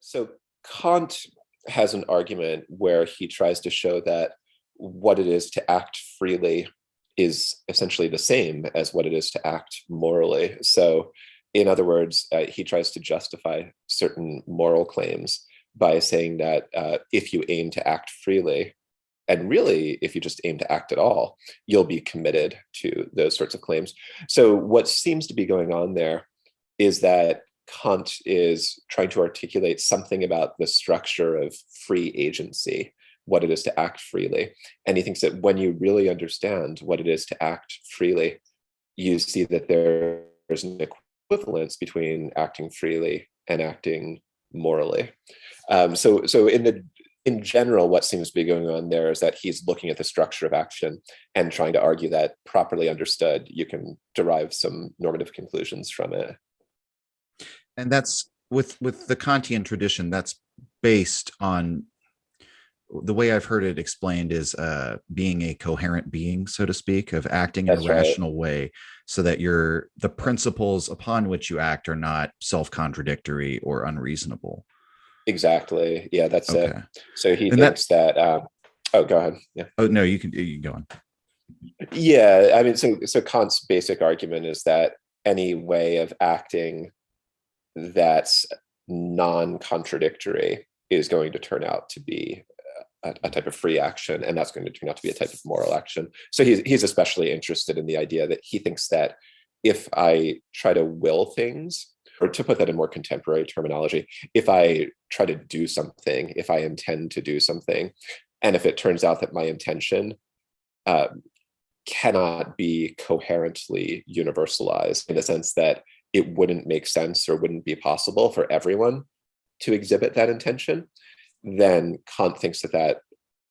So Kant has an argument where he tries to show that what it is to act freely is essentially the same as what it is to act morally. So, in other words, he tries to justify certain moral claims by saying that if you aim to act freely, and really, if you just aim to act at all, you'll be committed to those sorts of claims. So, what seems to be going on there is that Kant is trying to articulate something about the structure of free agency, what it is to act freely. And he thinks that when you really understand what it is to act freely, you see that there's an equivalence between acting freely and acting morally. So in general, what seems to be going on there is that he's looking at the structure of action and trying to argue that properly understood, you can derive some normative conclusions from it. And that's with the Kantian tradition, that's based on, the way I've heard it explained is being a coherent being, so to speak, of acting in That's a right. rational way, so that the principles upon which you act are not self-contradictory or unreasonable. Exactly. Yeah, that's it. Okay. So he And that, thinks that oh, go ahead. Yeah. oh no, you can go on. Yeah, I mean, so Kant's basic argument is that any way of acting that's non-contradictory is going to turn out to be a type of free action, and that's going to turn out to be a type of moral action. So he's especially interested in the idea that he thinks that if I try to will things, or to put that in more contemporary terminology, if I try to do something, if I intend to do something, and if it turns out that my intention cannot be coherently universalized, in the sense that it wouldn't make sense or wouldn't be possible for everyone to exhibit that intention, then Kant thinks that that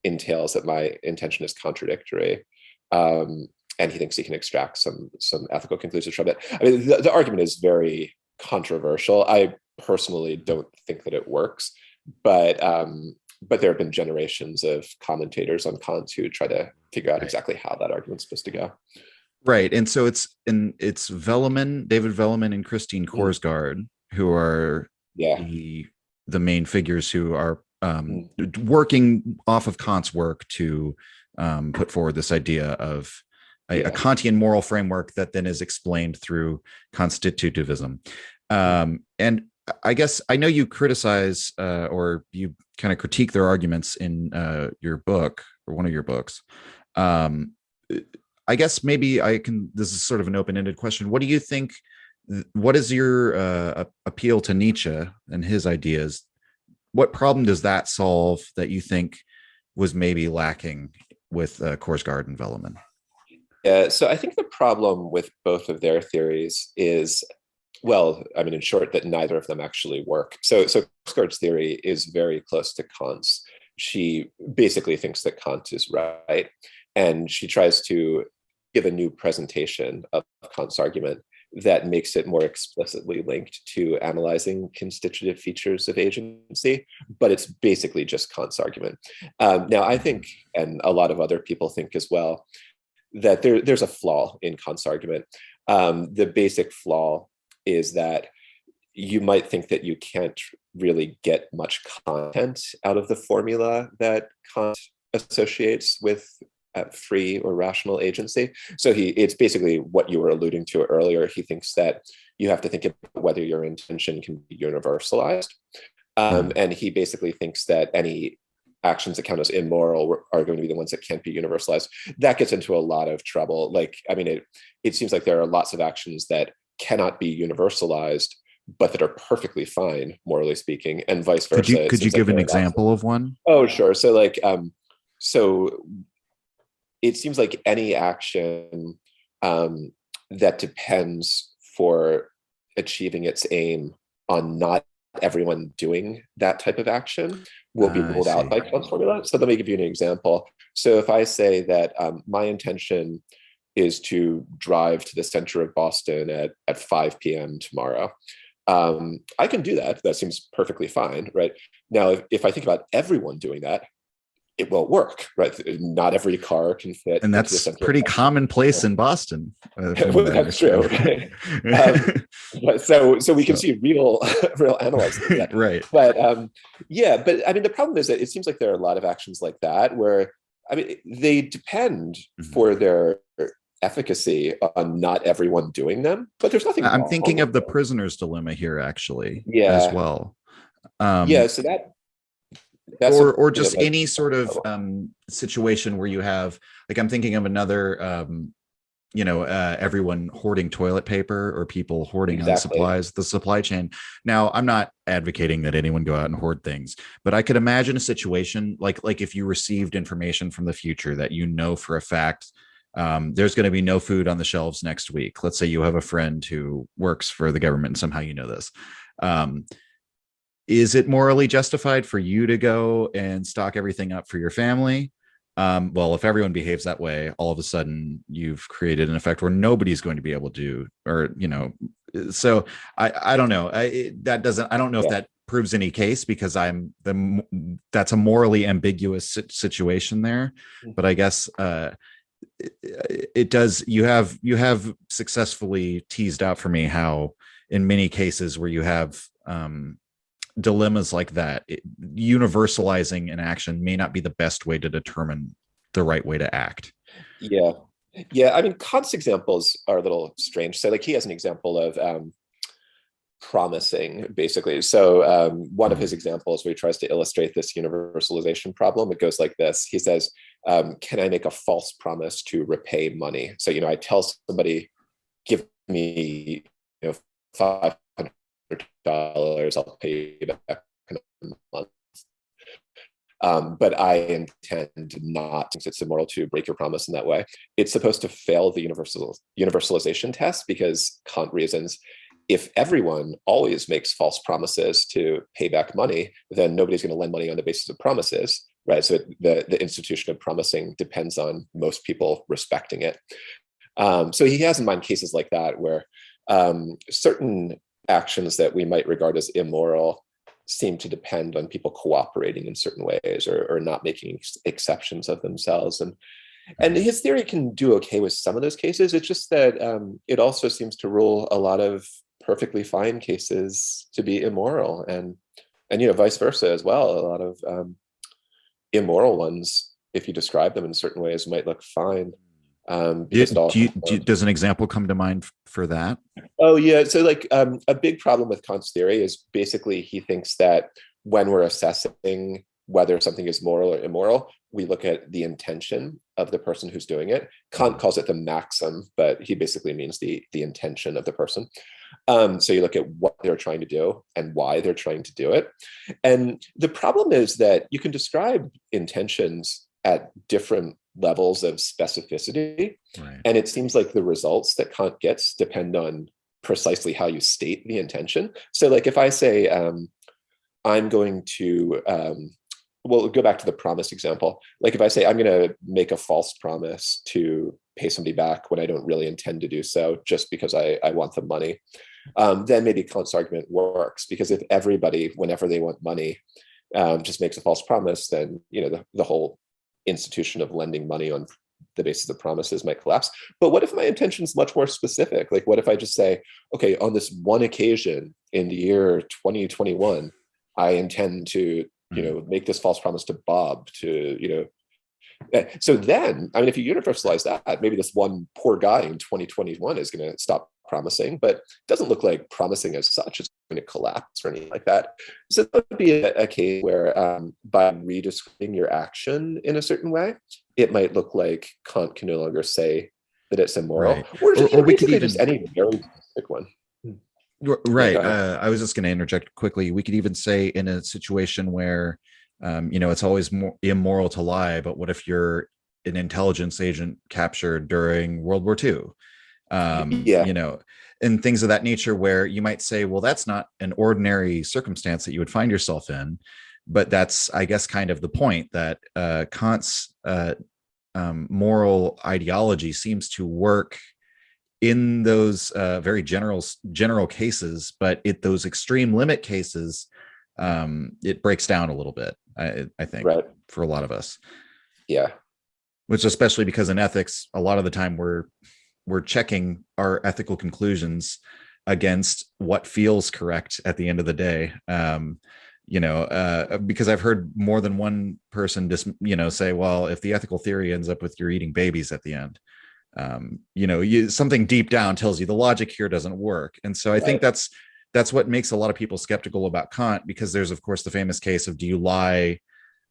entails that my intention is contradictory. And he thinks he can extract some ethical conclusions from it. I mean, the argument is very controversial. I personally don't think that it works, but there have been generations of commentators on Kant who try to figure out Right. exactly how that argument's supposed to go. Right. And so it's Velleman, David Velleman and Christine Mm, Korsgaard, who are yeah. the main figures who are Mm, working off of Kant's work to put forward this idea of a yeah. Kantian moral framework that then is explained through constitutivism. Mm, And I guess I know you criticize or you kind of critique their arguments in your book, or one of your books. Um, I guess maybe I can. This is sort of an open-ended question. What do you think? What is your appeal to Nietzsche and his ideas? What problem does that solve that you think was maybe lacking with Korsgaard and Velleman? yeah. So I think the problem with both of their theories is, well, I mean, in short, that neither of them actually work. So Korsgaard's theory is very close to Kant's. She basically thinks that Kant is right, and she tries to give a new presentation of Kant's argument that makes it more explicitly linked to analyzing constitutive features of agency, but it's basically just Kant's argument. Now, I think, and a lot of other people think as well, that there's a flaw in Kant's argument. The basic flaw is that you might think that you can't really get much content out of the formula that Kant associates with free or rational agency. So it's basically what you were alluding to earlier. He thinks that you have to think about whether your intention can be universalized. Hmm. And he basically thinks that any actions that count as immoral are going to be the ones that can't be universalized. That gets into a lot of trouble. Like, I mean, it seems like there are lots of actions that cannot be universalized, but that are perfectly fine, morally speaking, and vice versa. It Could you seems like give an there are lots of. example of one? Oh, sure. So so it seems like any action that depends for achieving its aim on not everyone doing that type of action will be I ruled out see. by Kant's formula. So let me give you an example. So if I say that my intention is to drive to the center of Boston at 5 p.m. tomorrow, I can do that. That seems perfectly fine, right? Now, if I think about everyone doing that, it won't work, right? Not every car can fit And into the that's center pretty of town. commonplace in Boston, from Well, what I that's true, understand. right? But so we can So, see real real analogs of that. right. But yeah, but I mean, the problem is that it seems like there are a lot of actions like that where, I mean, they depend Mhm. for their efficacy on not everyone doing them, but there's nothing I'm wrong thinking with of the them. prisoner's dilemma here, actually, as Yeah, well. yeah. Um, So that's a or bit of just a any sort of situation where you have, like, I'm thinking of another, everyone hoarding toilet paper, or people hoarding on exactly. supplies, the supply chain. Now, I'm not advocating that anyone go out and hoard things, but I could imagine a situation like if you received information from the future that you know for a fact, there's going to be no food on the shelves next week. Let's say you have a friend who works for the government and somehow you know this. Um, is it morally justified for you to go and stock everything up for your family? Well, if everyone behaves that way, all of a sudden you've created an effect where nobody's going to be able to, or, so I don't know. I don't know if Yeah. that proves any case, because that's a morally ambiguous situation there. But I guess it does. You have successfully teased out for me how in many cases where you have dilemmas like that, universalizing an action may not be the best way to determine the right way to act. Yeah. Yeah. I mean, Kant's examples are a little strange. So, like, he has an example of promising, basically. So, one of his examples where he tries to illustrate this universalization problem, it goes like this. He says, can I make a false promise to repay money? So, I tell somebody, give me, $500, I'll pay you back in a month. But I intend not, since it's immoral to break your promise in that way. It's supposed to fail the universalization test, because Kant reasons, if everyone always makes false promises to pay back money, then nobody's going to lend money on the basis of promises, right? So the institution of promising depends on most people respecting it. So he has in mind cases like that where certain actions that we might regard as immoral seem to depend on people cooperating in certain ways, or not making exceptions of themselves. And his theory can do okay with some of those cases. It's just that it also seems to rule a lot of perfectly fine cases to be immoral, and vice versa as well. A lot of immoral ones, if you describe them in certain ways, might look fine. Because it all Does an example come to mind for that? Oh yeah, so like a big problem with Kant's theory is basically he thinks that when we're assessing whether something is moral or immoral, we look at the intention of the person who's doing it. Kant calls it the maxim, but he basically means the intention of the person. So you look at what they're trying to do and why they're trying to do it. And the problem is that you can describe intentions at different levels of specificity. Right. And it seems like the results that Kant gets depend on precisely how you state the intention. So like if I say, I'm going to, well, go back to the promise example. Like if I say, I'm going to make a false promise to pay somebody back when I don't really intend to do so, just because I want the money, then maybe Kant's argument works. Because if everybody, whenever they want money, just makes a false promise, then, the whole institution of lending money on the basis of promises might collapse. But what if my intention is much more specific? Like, what if I just say, okay, on this one occasion in the year 2021, I intend to, make this false promise to Bob to, so then, I mean, if you universalize that, maybe this one poor guy in 2021 is going to stop promising, but it doesn't look like promising as such is going to collapse or anything like that. So that would be a case where by redescribing your action in a certain way, it might look like Kant can no longer say that it's immoral, Right. or just, Or we could basically even, just any very specific one. Yeah, go right. ahead. I was just going to interject quickly. We could even say in a situation where, it's always more immoral to lie, but what if you're an intelligence agent captured during World War II? Yeah, And things of that nature, where you might say, well, that's not an ordinary circumstance that you would find yourself in. But that's, I guess, kind of the point, that Kant's moral ideology seems to work in those very general cases, but those extreme limit cases, it breaks down a little bit, I think, Right. for a lot of us. Yeah. Which, especially because in ethics, a lot of the time we're checking our ethical conclusions against what feels correct at the end of the day. Because I've heard more than one person just, say, well, if the ethical theory ends up with you're eating babies at the end, something deep down tells you the logic here doesn't work. And so I think Right. that's what makes a lot of people skeptical about Kant, because there's, of course, the famous case of, do you lie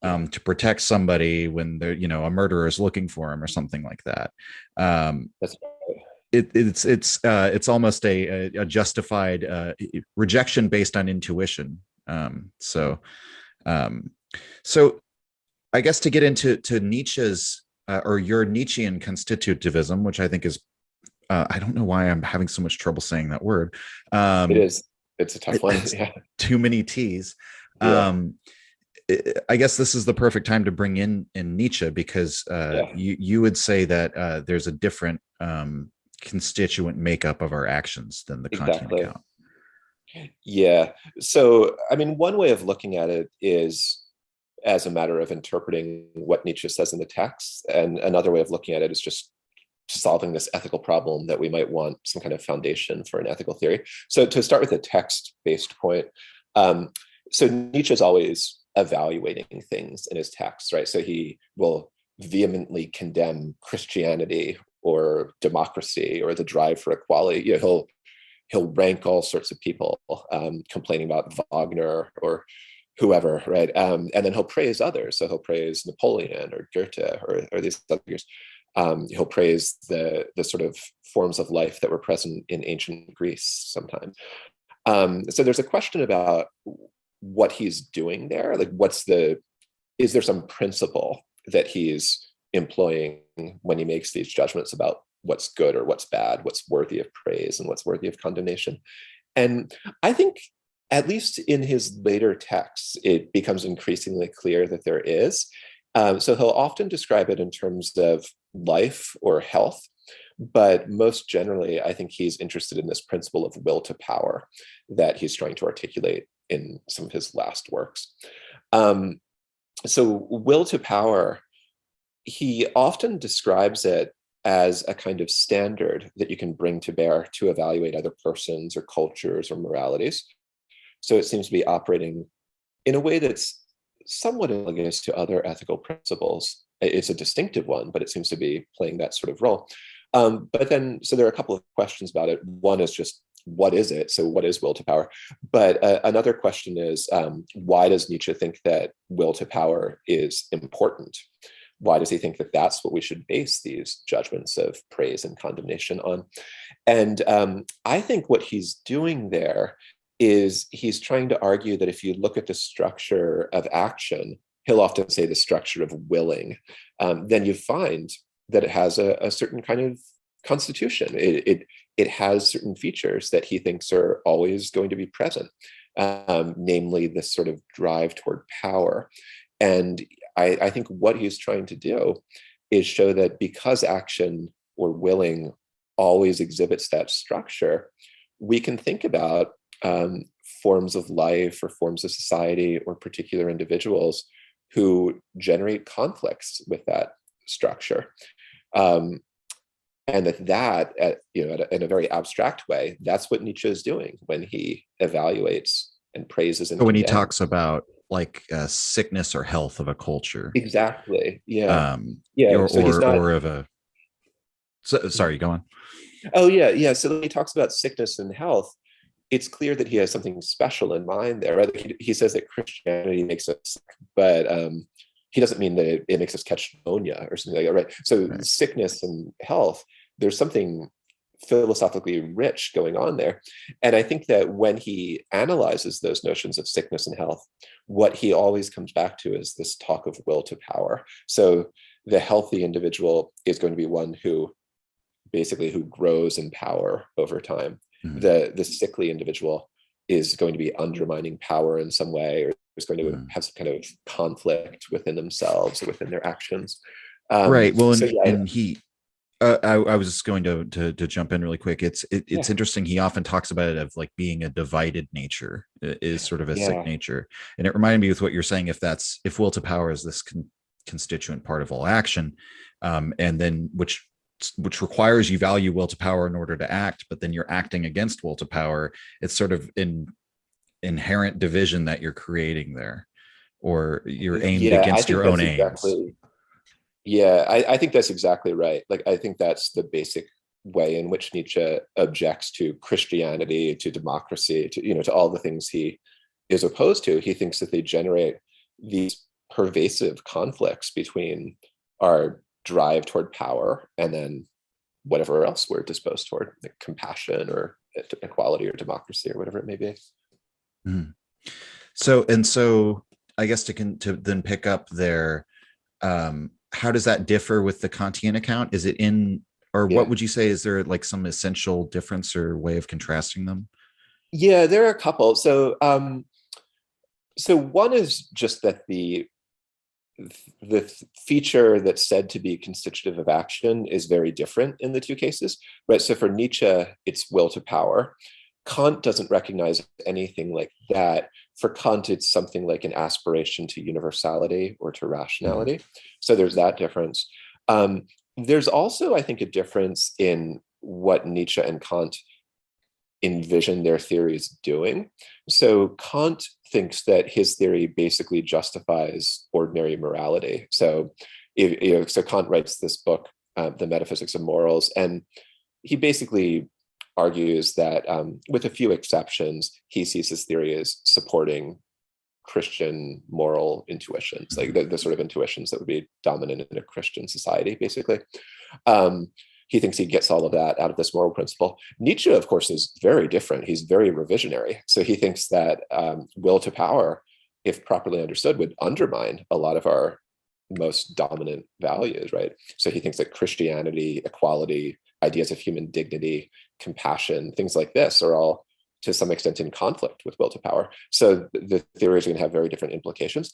to protect somebody when they're, a murderer is looking for him or something like that? That's It's almost a justified rejection based on intuition. Um, so I guess to get into Nietzsche's or your Nietzschean Constitutivism, which I think is, I don't know why I'm having so much trouble saying that word. it is. It's a tough one. Yeah. Too many T's. Yeah. I guess this is the perfect time to bring in Nietzsche, because Yeah. you would say that there's a different constituent makeup of our actions than the Kantian Exactly. account. Yeah. So, I mean, one way of looking at it is as a matter of interpreting what Nietzsche says in the text. And another way of looking at it is just solving this ethical problem that we might want some kind of foundation for an ethical theory. So to start with a text-based point, so Nietzsche is always evaluating things in his texts, right? So he will vehemently condemn Christianity or democracy or the drive for equality. He'll rank all sorts of people, complaining about Wagner or whoever, right? And then he'll praise others. So he'll praise Napoleon or Goethe or these others. He'll praise the sort of forms of life that were present in ancient Greece sometimes. So there's a question about what he's doing there. Like, is there some principle that he's employing when he makes these judgments about what's good or what's bad, what's worthy of praise and what's worthy of condemnation? And I think, at least in his later texts, it becomes increasingly clear that there is. So he'll often describe it in terms of life or health, but most generally, I think he's interested in this principle of will to power that he's trying to articulate in some of his last works. So will to power, he often describes it as a kind of standard that you can bring to bear to evaluate other persons or cultures or moralities. So it seems to be operating in a way that's somewhat analogous to other ethical principles. It's a distinctive one, but it seems to be playing that sort of role. But then, so there are a couple of questions about it. One is just, what is it? So what is will to power? But another question is, why does Nietzsche think that will to power is important? Why does he think that that's what we should base these judgments of praise and condemnation on? And I think what he's doing there is he's trying to argue that if you look at the structure of action, he'll often say the structure of willing, then you find that it has a certain kind of constitution. It has certain features that he thinks are always going to be present, namely this sort of drive toward power. And I think what he's trying to do is show that because action or willing always exhibits that structure, we can think about forms of life or forms of society or particular individuals who generate conflicts with that structure. And that in a very abstract way, that's what Nietzsche is doing when he evaluates and praises and So when he condemns. talks about like sickness or health of a culture, Exactly. Yeah. Yeah. So he's not. or of a. Sorry, go on. Oh yeah, yeah. So when he talks about sickness and health, it's clear that he has something special in mind there. Right? He says that Christianity makes us sick, but he doesn't mean that it makes us catch pneumonia or something like that, right? So Right. sickness and health, there's something philosophically rich going on there. And I think that when he analyzes those notions of sickness and health, what he always comes back to is this talk of will to power. So the healthy individual is going to be one who grows in power over time. Mm-hmm. The sickly individual is going to be undermining power in some way, or is going to have some kind of conflict within themselves or within their actions. Right. Well, So yeah, and I was just going to jump in really quick. It's Yeah. interesting. He often talks about it of like being a divided nature is sort of a sick Yeah. nature, and it reminded me with what you're saying. If will to power is this constituent part of all action, and then which requires you value will to power in order to act, but then you're acting against will to power. It's sort of in inherent division that you're creating there, or you're aimed Yeah, I against think your own that's aims. exactly, yeah, I think that's exactly right. Like, I think that's the basic way in which Nietzsche objects to Christianity, to democracy, to, to all the things he is opposed to. He thinks that they generate these pervasive conflicts between our drive toward power and then whatever else we're disposed toward, like compassion or equality or democracy or whatever it may be. Mhm. So I guess to then pick up there, how does that differ with the Kantian account? Is it in, or what Yeah. would you say? Is there like some essential difference or way of contrasting them? Yeah, there are a couple. So one is just that the feature that's said to be constitutive of action is very different in the two cases, right? So for Nietzsche, it's will to power. Kant doesn't recognize anything like that. For Kant, it's something like an aspiration to universality or to Mhm. rationality. So there's that difference. There's also, I think, a difference in what Nietzsche and Kant envision their theories doing. So Kant thinks that his theory basically justifies ordinary morality. So, so Kant writes this book, The Metaphysics of Morals, and he basically argues that, with a few exceptions, he sees his theory as supporting Christian moral intuitions, like Mhm. the sort of intuitions that would be dominant in a Christian society, basically. Um, he thinks he gets all of that out of this moral principle. Nietzsche, of course, is very different. He's very revisionary. So he thinks that, will to power, if properly understood, would undermine a lot of our most dominant values, right? So he thinks that Christianity, equality, ideas of human dignity, compassion, things like this are all to some extent in conflict with will to power. So the theories are going to have very different implications.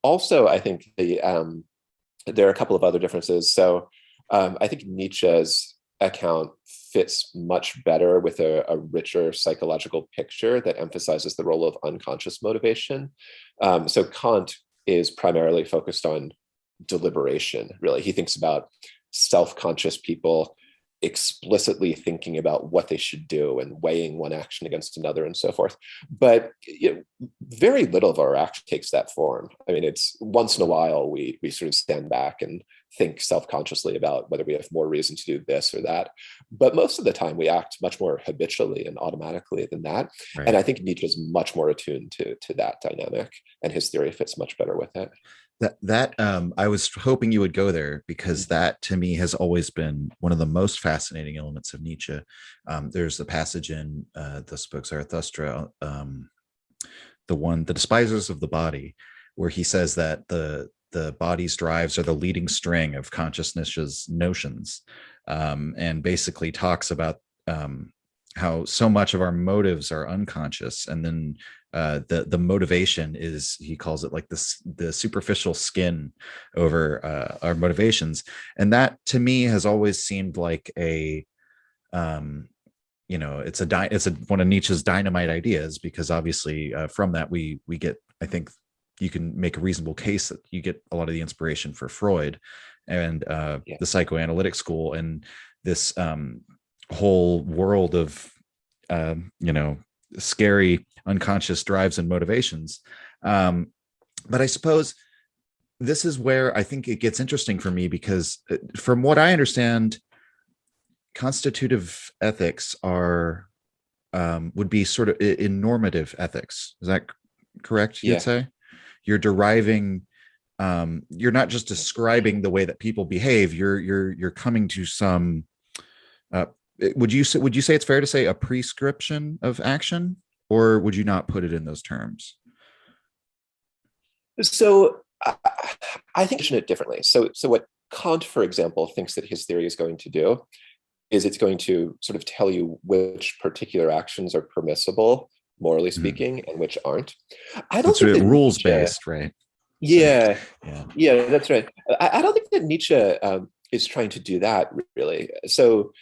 Also, I think there are a couple of other differences. So I think Nietzsche's account fits much better with a richer psychological picture that emphasizes the role of unconscious motivation. So Kant is primarily focused on deliberation, really. He thinks about self-conscious people explicitly thinking about what they should do and weighing one action against another and so forth. But very little of our action takes that form. I mean, it's once in a while we sort of stand back and think self-consciously about whether we have more reason to do this or that. But most of the time we act much more habitually and automatically than that. And Right. I think Nietzsche's much more attuned to that dynamic, and his theory fits much better with it. That I was hoping you would go there because that to me has always been one of the most fascinating elements of Nietzsche. There's a passage in this book Zarathustra, the despisers of the body, where he says that the body's drives are the leading string of consciousness's notions, and basically talks about how so much of our motives are unconscious, and then the motivation is, he calls it like the superficial skin over our motivations, and that to me has always seemed like a it's one of Nietzsche's dynamite ideas, because obviously from that we get, I think you can make a reasonable case that you get a lot of the inspiration for Freud and Yeah. the psychoanalytic school, and this whole world of scary unconscious drives and motivations. But I suppose this is where I think it gets interesting for me, because from what I understand, constitutive ethics are would be sort of in normative ethics. Is that correct? You'd Yeah. say you're deriving. You're not just describing the way that people behave. You're coming to some. Uh, would you say it's fair to say a prescription of action, or would you not put it in those terms? So I think it differently. So what Kant, for example, thinks that his theory is going to do is it's going to sort of tell you which particular actions are permissible, morally Mhm. speaking, and which aren't. I don't It's think that rules Nietzsche, based, right? So yeah, yeah. yeah, that's right. I don't think that Nietzsche is trying to do that, really. So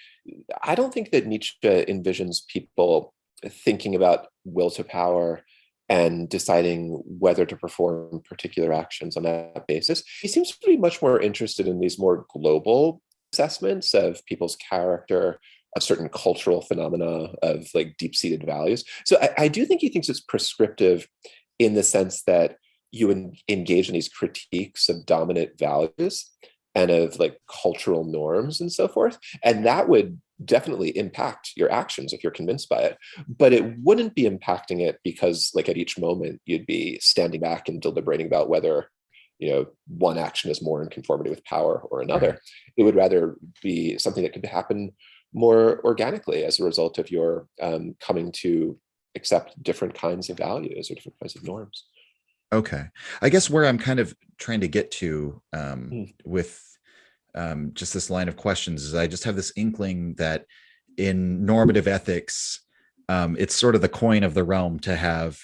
I don't think that Nietzsche envisions people thinking about will to power and deciding whether to perform particular actions on that basis. He seems to be much more interested in these more global assessments of people's character, of certain cultural phenomena, of like deep-seated values. So I do think he thinks it's prescriptive in the sense that you engage in these critiques of dominant values and of like cultural norms and so forth. And that would definitely impact your actions if you're convinced by it. But it wouldn't be impacting it because like at each moment you'd be standing back and deliberating about whether, one action is more in conformity with power or another. Right. It would rather be something that could happen more organically as a result of your coming to accept different kinds of values or different kinds of norms. Okay. I guess where I'm kind of trying to get to with just this line of questions is I just have this inkling that in normative ethics, it's sort of the coin of the realm to have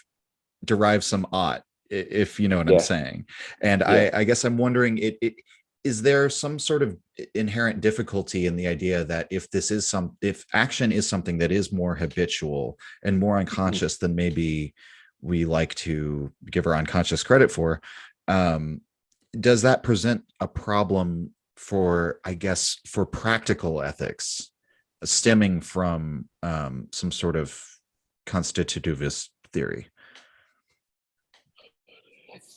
derive some ought, if you know what I'm saying. And I guess I'm wondering, is there some sort of inherent difficulty in the idea that if action is something that is more habitual and more unconscious than maybe we like to give our unconscious credit for, does that present a problem for practical ethics stemming from some sort of constitutivist theory?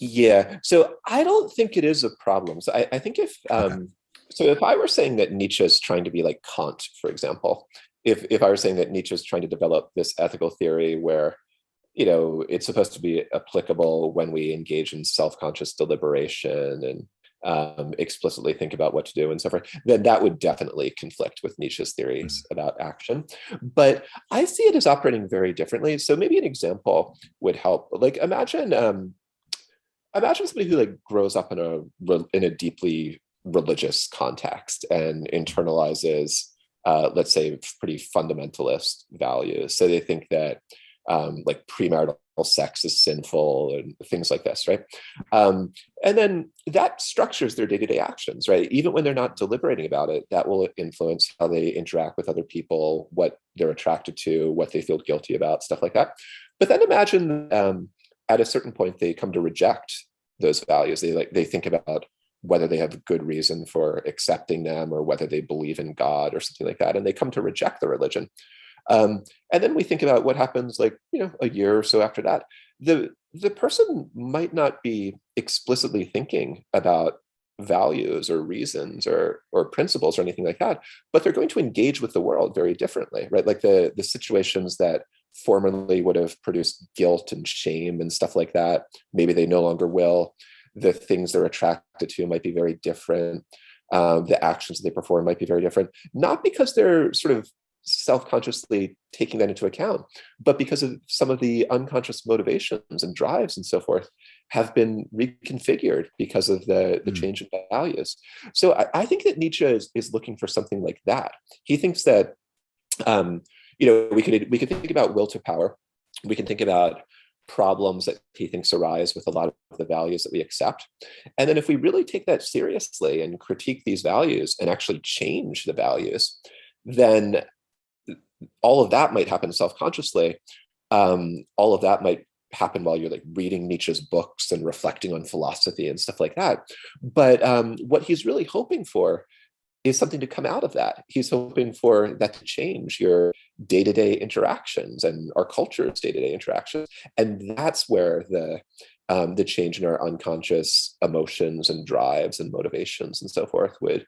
Yeah, so I don't think it is a problem. So I think if I were saying that Nietzsche is trying to be like Kant, for example, if I were saying that Nietzsche is trying to develop this ethical theory where it's supposed to be applicable when we engage in self-conscious deliberation and explicitly think about what to do and so forth, then that would definitely conflict with Nietzsche's theories about action. But I see it as operating very differently. So maybe an example would help. Like imagine somebody who like grows up in a deeply religious context and internalizes, let's say, pretty fundamentalist values. So they think that like premarital sex is sinful and things like this, right? And then that structures their day-to-day actions, right? Even when they're not deliberating about it, that will influence how they interact with other people, what they're attracted to, what they feel guilty about, stuff like that. But then imagine at a certain point they come to reject those values. They think about whether they have good reason for accepting them or whether they believe in God or something like that, and they come to reject the religion. And then we think about what happens like, a year or so after that. The person might not be explicitly thinking about values or reasons or principles or anything like that, but they're going to engage with the world very differently, right? Like the situations that formerly would have produced guilt and shame and stuff like that, maybe they no longer will. The things they're attracted to might be very different. The actions they perform might be very different, not because they're sort of self-consciously taking that into account, but because of some of the unconscious motivations and drives and so forth have been reconfigured because of the change in values. So I think that Nietzsche is looking for something like that. He thinks that we could think about will to power. We can think about problems that he thinks arise with a lot of the values that we accept. And then if we really take that seriously and critique these values and actually change the values, then all of that might happen self-consciously. All of that might happen while you're like reading Nietzsche's books and reflecting on philosophy and stuff like that. But what he's really hoping for is something to come out of that. He's hoping for that to change your day-to-day interactions and our culture's day-to-day interactions. And that's where the change in our unconscious emotions and drives and motivations and so forth would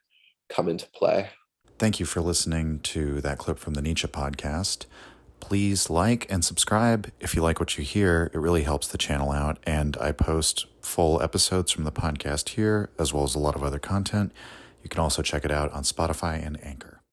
come into play. Thank you for listening to that clip from the Nietzsche podcast. Please like and subscribe if you like what you hear. It really helps the channel out. And I post full episodes from the podcast here, as well as a lot of other content. You can also check it out on Spotify and Anchor.